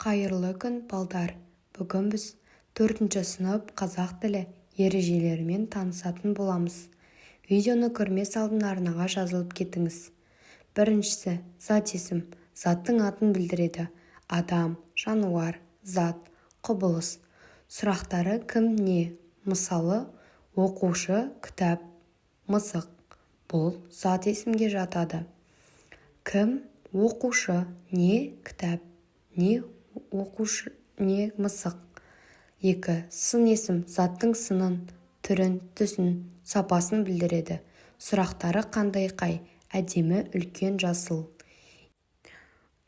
Қайырлы күн, балдар. Бүгін біз 4-ші сынып қазақ тілі ережелерімен танысатын боламыз. Видеоны көрмес алдын арнаға жазылып кетіңіз. Біріншісі, зат есім. Заттың атын білдіреді. Адам, жануар, зат, құбылыс. Сұрақтары кім, не? Мысалы, оқушы, кітап, мысық. Бұл зат есімге жатады. Кім, оқушы, не, кітап, не, оқушы, не, мысық. 2. Сын есім. Заттың сынын, түрін, түсін, сапасын білдіреді. Сұрақтары қандай, қай? Әдемі, үлкен, жасыл.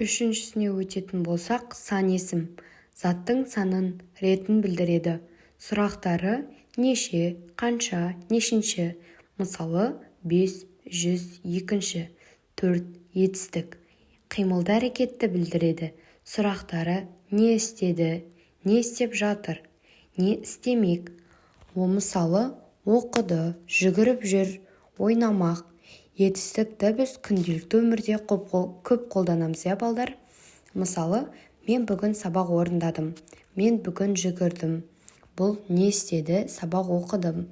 3-шісіне өтетін болсақ, сан есім. Заттың санын, ретін білдіреді. Сұрақтары неше, қанша, нешінші. Мысалы, 5, 100, 2. 4. Етістік. Қимылды әрекетті білдіреді. Сұрақтары не істеді, не істеп жатыр, не істемек. Мысалы, оқыды, жүгіріп жүр, ойнамақ. Етістікті біз күнделікті өмірде көп қолданамыз, балдар. Мысалы, мен бүгін сабақ орындадым, мен бүгін жүгірдім. Бұл не істеді, сабақ оқыдым.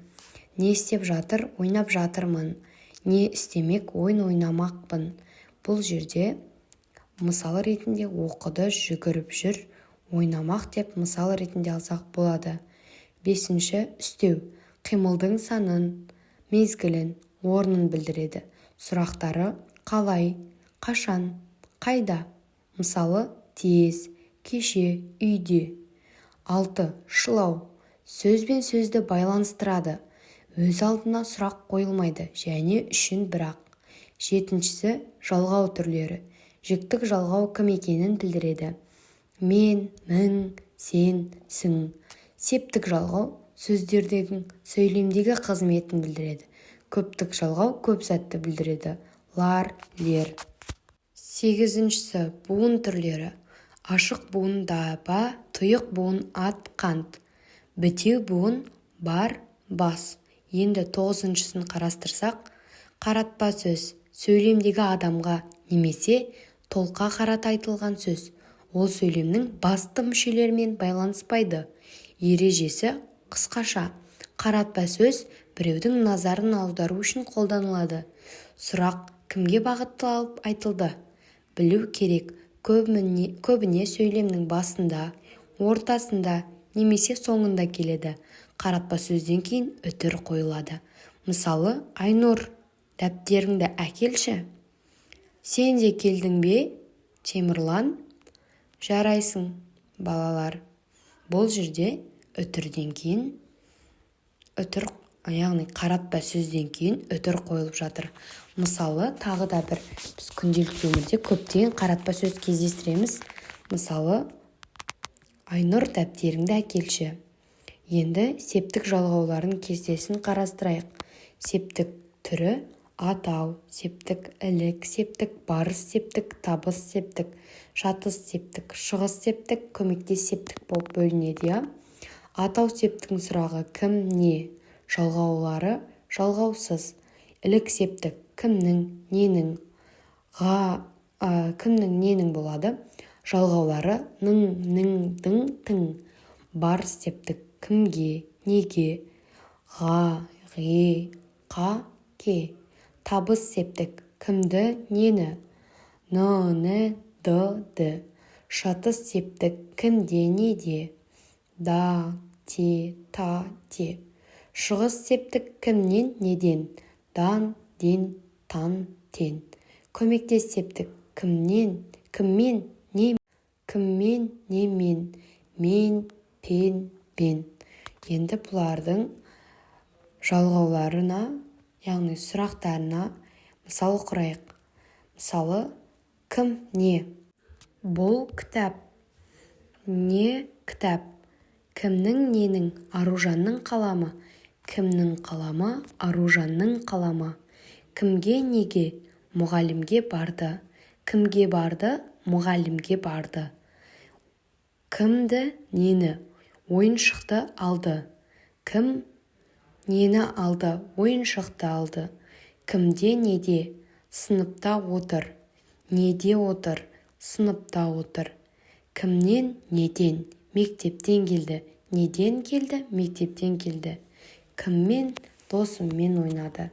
Не істеп жатыр, ойнап жатырмын. Не істемек, ойын ойнамақпын. Бұл жерде мысал ретінде оқыды, жүгіріп жүр, ойнамақ деп мысал ретінде алсақ болады. 5. Үстеу. Қимылдың санын, мезгілін, орнын білдіреді. Сұрақтары қалай, қашан, қайда. Мысалы, тез, кеше, үйде. 6. Шылау. Сөз бен сөзді байланыстырады. Өз алдына сұрақ қойылмайды, және үшін бірақ. 7. Жалғау түрлері. Жіктік жалғау кім екенін білдіреді. Мен, мің, сен, сің. Септік жалғау сөздердегі сөйлемдегі қызметін білдіреді. Көптік жалғау көп затты білдіреді. Лар, лер. 8. Буын түрлері. Ашық буын даба, тұйық буын ат, қант. Бітеу буын бар, бас. Енді 9-шысын қарастырсақ, қаратпа сөз. Сөйлемдегі адамға немесе толқа қарата айтылған сөз. Ол сөйлемнің басты мүшелерімен байланыспайды. Ережесі қысқаша. Қаратпа сөз біреудің назарын аудару үшін қолданылады. Сұрақ кімге бағытталып айтылды? Білу керек. Көбіне сөйлемнің басында, ортасында немесе соңында келеді. Қаратпа сөзден кейін үтір қойылады. Мысалы, Айнұр, дәптеріңді әкелші. Сен де келдің бе, Темірлан? Жарайсың, балалар. Бұл жерде үтірден кейін яғни қаратпа сөзден кейін үтір қойылып жатыр. Мысалы, тағы да бір біз күнделікті өмірде көптеген қаратпа сөз кездестіреміз. Мысалы, Айнұр, дәптеріңді әкелші. Енді септік жалғаулардың кестесін қарастырайық. Септік түрі атау, септік ілік, септік барыс, септік табыс, септік жатыс, септік шығыс, септік көмектес, септік болып бөлінеді. Атау септіктің сұрағы кім, не? Жалғаулары жалғаусыз. Ілік септік кімнің, ненің. Кімнің, ненің болады. Жалғаулары ның, нің, дің, тың. Барыс септік кімге, неге. Ғе, қа, ке. Табыс септік кімді, нені. Ны, ды. Жатыс септік кімде, неде. Да, те, та, те. Шығыс септік кімнен, неден. Дан, ден, тан, тен. Көмектес септік кіммен, не. Кіммен, немен. Мен, пен, бен. Енді бұлардың жалғауларына, яғни сұрақтарына мысал құрайық. Мысалы, кім, не? Бұл кітап. Не, кітап. Кімнің, ненің? Аружанның қаламы. Кімнің қаламы? Аружанның қаламы. Кімге, неге? Мұғалімге барды. Кімге барды? Мұғалімге барды. Кімді, нені? Ойыншықты алды. Кім нені алды? Ойыншықты алды. Кімде, неде? Сыныпта отыр. Неде отыр? Сыныпта отыр. Кімнен, неден? Мектептен келді. Неден келді? Мектептен келді. Кіммен? Досыммен ойнады.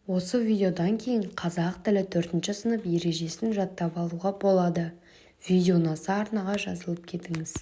Осы видеодан кейін қазақ тілі 4-ші сынып ережесін жаттап алуға болады. Видео ұнаса арнаға жазылып кетіңіз.